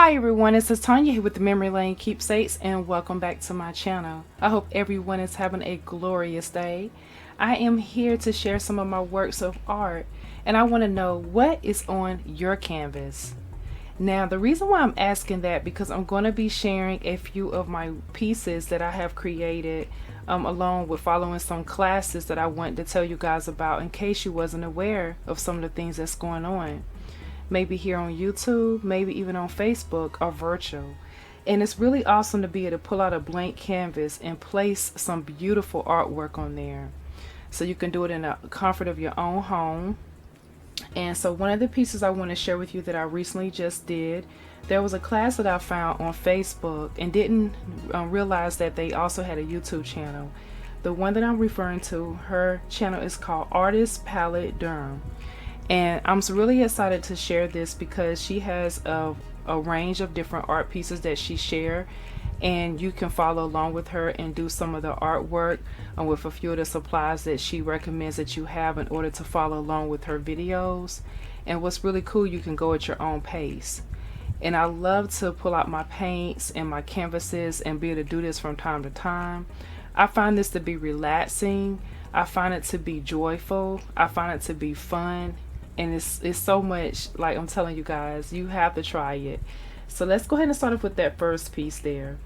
Hi everyone, it's Tanya here with the Memory Lane Keepsakes, and welcome back to my channel. I hope everyone is having a glorious day. I am here to share some of my works of art, and I want to know what is on your canvas. Now, the reason why I'm asking that because I'm going to be sharing a few of my pieces that I have created along with following some classes that I want to tell you guys about in case you wasn't aware of some of the things that's going on. Maybe here on YouTube, maybe even on Facebook or virtual. And it's really awesome to be able to pull out a blank canvas and place some beautiful artwork on there. So you can do it in the comfort of your own home. And so one of the pieces I want to share with you that I recently just did, there was a class that I found on Facebook and didn't realize that they also had a YouTube channel. The one that I'm referring to, her channel is called Artist Palette Durham. And I'm really excited to share this because she has a range of different art pieces that she shares, and you can follow along with her and do some of the artwork with a few of the supplies that she recommends that you have in order to follow along with her videos. And what's really cool, you can go at your own pace. And I love to pull out my paints and my canvases and be able to do this from time to time. I find this to be relaxing. I find it to be joyful. I find it to be fun. And it's so much, like I'm telling you guys, you have to try it. So let's go ahead and start off with that first piece there.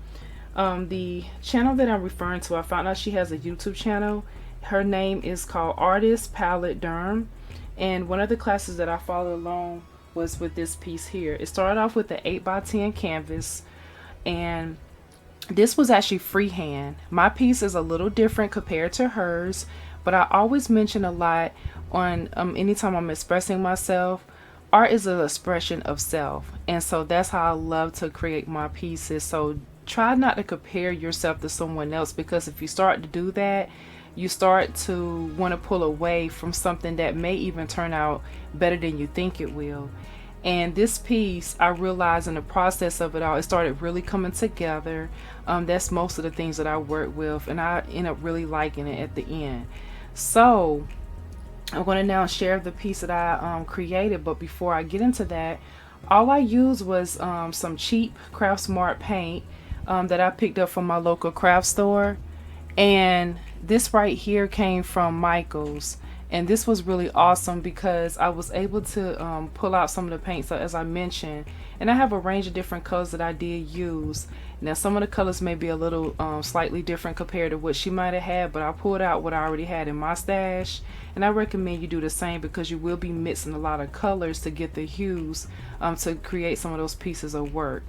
The channel that I'm referring to, I found out she has a YouTube channel. Her name is called Artist Palette Durham. And one of the classes that I followed along was with this piece here. It started off with the 8x10 canvas, and this was actually freehand. My piece is a little different compared to hers, but I always mention a lot on anytime I'm expressing myself, art is an expression of self, and so that's how I love to create my pieces. So try not to compare yourself to someone else, because if you start to do that, you start to want to pull away from something that may even turn out better than you think it will. And this piece, I realized in the process of it all, it started really coming together. That's most of the things that I work with, and I end up really liking it at the end. So I'm going to now share the piece that I created, but before I get into that, all I used was some cheap Craft Smart paint that I picked up from my local craft store. And this right here came from Michael's, and this was really awesome because I was able to pull out some of the paints, as I mentioned, and I have a range of different colors that I did use. Now some of the colors may be a little slightly different compared to what she might have had, but I pulled out what I already had in my stash, and I recommend you do the same because you will be mixing a lot of colors to get the hues to create some of those pieces of work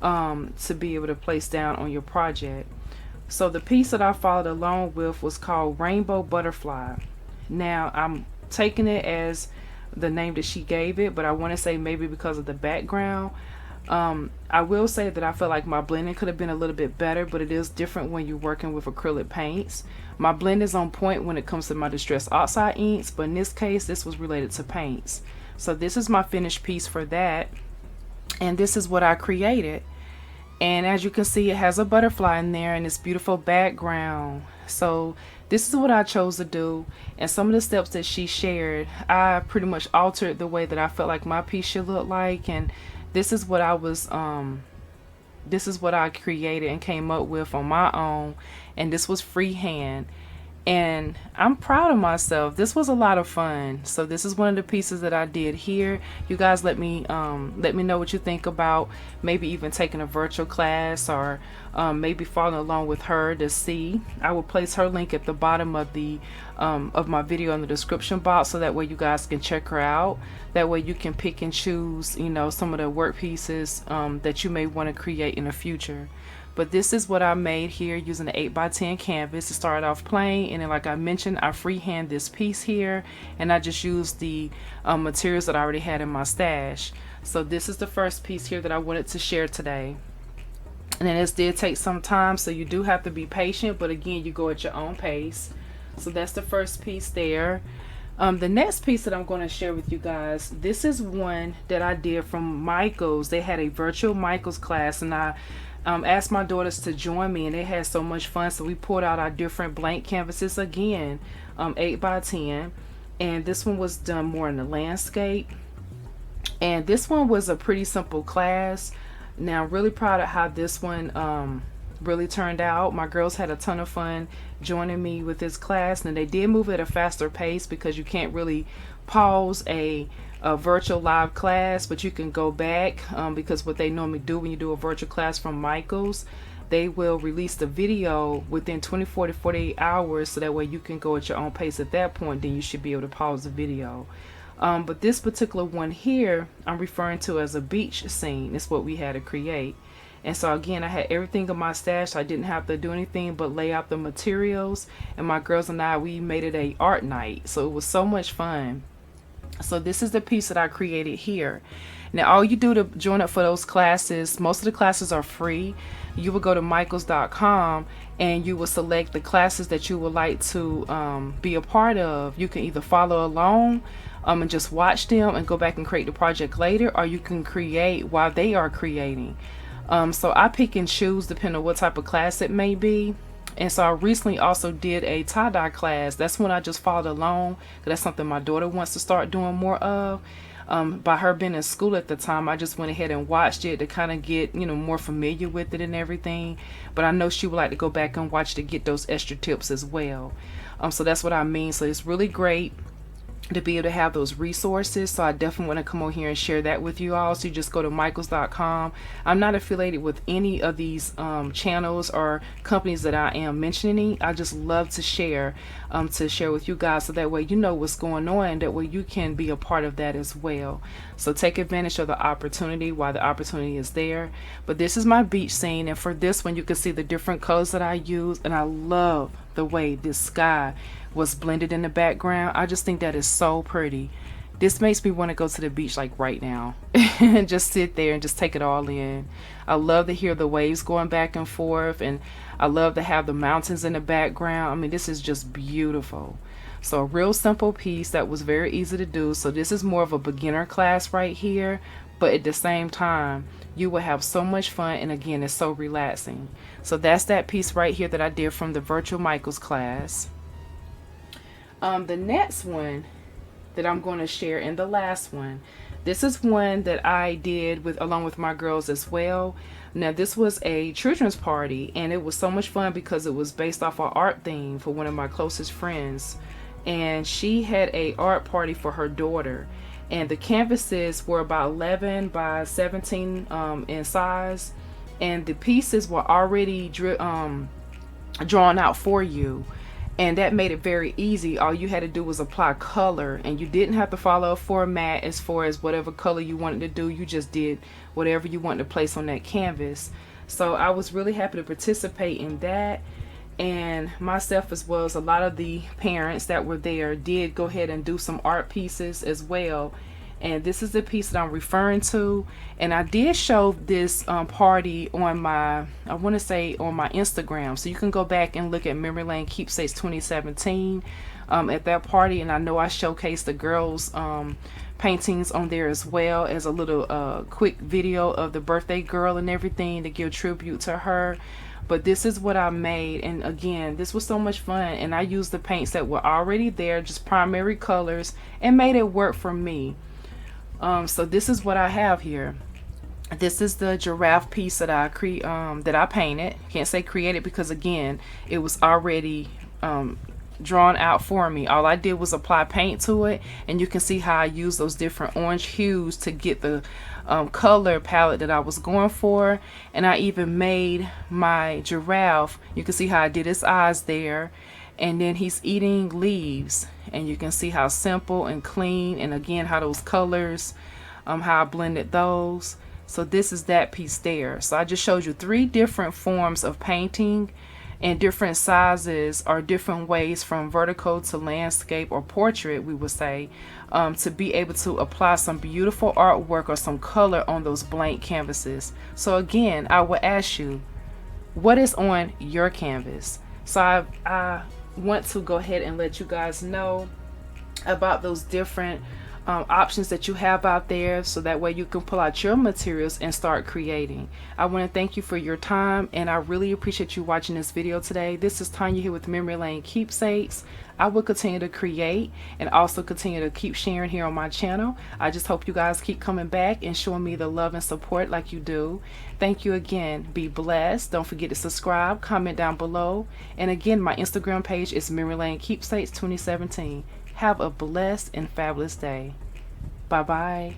to be able to place down on your project. So the piece that I followed along with was called Rainbow Butterfly. Now I'm taking it as the name that she gave it, but I want to say maybe because of the background. I will say that I feel like my blending could have been a little bit better, but it is different when you're working with acrylic paints. My blend is on point when it comes to my Distress Oxide inks, but in this case this was related to paints. So this is my finished piece for that, and this is what I created. And as you can see, it has a butterfly in there and this beautiful background. So this is what I chose to do, and some of the steps that she shared, I pretty much altered the way that I felt like my piece should look like, and this is what I was this is what I created and came up with on my own, and this was freehand. And I'm proud of myself. This was a lot of fun. So this is one of the pieces that I did here. You guys let me know what you think about maybe even taking a virtual class, or maybe following along with her to see. I will place her link at the bottom of the of my video in the description box, so that way you guys can check her out. That way you can pick and choose, you know, some of the work pieces that you may want to create in the future. But this is what I made here using the 8x10 canvas. It started off plain, and then like I mentioned, I freehand this piece here, and I just used the materials that I already had in my stash. So this is the first piece here that I wanted to share today. And then this did take some time, so you do have to be patient, but again, you go at your own pace. So that's the first piece there. The next piece that I'm going to share with you guys, this is one that I did from Michael's. They had a virtual Michael's class, and I asked my daughters to join me, and they had so much fun. So we pulled out our different blank canvases again, 8x10, and this one was done more in the landscape. And this one was a pretty simple class. Now, I'm really proud of how this one really turned out. My girls had a ton of fun joining me with this class, and they did move at a faster pace because you can't really pause a virtual live class, but you can go back because what they normally do when you do a virtual class from Michael's, they will release the video within 24 to 48 hours, so that way you can go at your own pace. At that point, then you should be able to pause the video. But this particular one here, I'm referring to as a beach scene. It's what we had to create. And so again, I had everything in my stash, so I didn't have to do anything but lay out the materials. And my girls and I, we made it a art night. So it was so much fun. So this is the piece that I created here. Now, all you do to join up for those classes, most of the classes are free. You will go to michaels.com and you will select the classes that you would like to be a part of. You can either follow along and just watch them and go back and create the project later, or you can create while they are creating. So I pick and choose depending on what type of class it may be. And so I recently also did a tie-dye class. That's when I just followed along, because that's something my daughter wants to start doing more of. By her being in school at the time, I just went ahead and watched it to kind of get, more familiar with it and everything. But I know she would like to go back and watch to get those extra tips as well. So that's what I mean. So it's really great to be able to have those resources. So I definitely want to come over here and share that with you all. So you just go to michaels.com. I'm not affiliated with any of these channels or companies that I am mentioning. I just love to share with you guys, so that way you know what's going on, and that way you can be a part of that as well. So take advantage of the opportunity while the opportunity is there. But this is my beach scene, and for this one you can see the different colors that I use, and I love the way this sky was blended in the background. I just think that is so pretty. This makes me want to go to the beach like right now and just sit there and just take it all in. I love to hear the waves going back and forth, and I love to have the mountains in the background. I mean, this is just beautiful. So a real simple piece that was very easy to do. So this is more of a beginner class right here, but at the same time you will have so much fun, and again, it's so relaxing. So that's that piece right here that I did from the virtual Michaels class. The next one that I'm going to share, and the last one, this is one that I did along with my girls as well. Now, this was a children's party, and it was so much fun because it was based off an art theme for one of my closest friends, and she had a art party for her daughter, and the canvases were about 11 by 17 in size, and the pieces were already drawn out for you. And that made it very easy. All you had to do was apply color, and you didn't have to follow a format as far as whatever color you wanted to do. You just did whatever you wanted to place on that canvas. So I was really happy to participate in that, and myself, as well as a lot of the parents that were there, did go ahead and do some art pieces as well. And this is the piece that I'm referring to, and I did show this party on my, I want to say on my Instagram, so you can go back and look at Memory Lane Keepsakes 2017 at that party. And I know I showcased the girls paintings on there as well, as a little quick video of the birthday girl and everything to give tribute to her. But this is what I made, and again, this was so much fun, and I used the paints that were already there, just primary colors, and made it work for me. So this is what I have here. This is the giraffe piece that I painted. Can't say created, because again, it was already drawn out for me. All I did was apply paint to it, and you can see how I used those different orange hues to get the color palette that I was going for. And I even made my giraffe, you can see how I did his eyes there, and then he's eating leaves, and you can see how simple and clean, and again how those colors, how I blended those. So this is that piece there. So I just showed you 3 different forms of painting, and different sizes or different ways, from vertical to landscape or portrait, we would say, to be able to apply some beautiful artwork or some color on those blank canvases. So again, I will ask you, what is on your canvas? So I want to go ahead and let you guys know about those different options that you have out there, so that way you can pull out your materials and start creating. I want to thank you for your time, and I really appreciate you watching this video today. This is Tanya here with Memory Lane Keepsakes. I will continue to create and also continue to keep sharing here on my channel. I just hope you guys keep coming back and showing me the love and support like you do. Thank you again. Be blessed. Don't forget to subscribe, comment down below. And again, my Instagram page is Memory Lane Keepsakes 2017. Have a blessed and fabulous day. Bye-bye.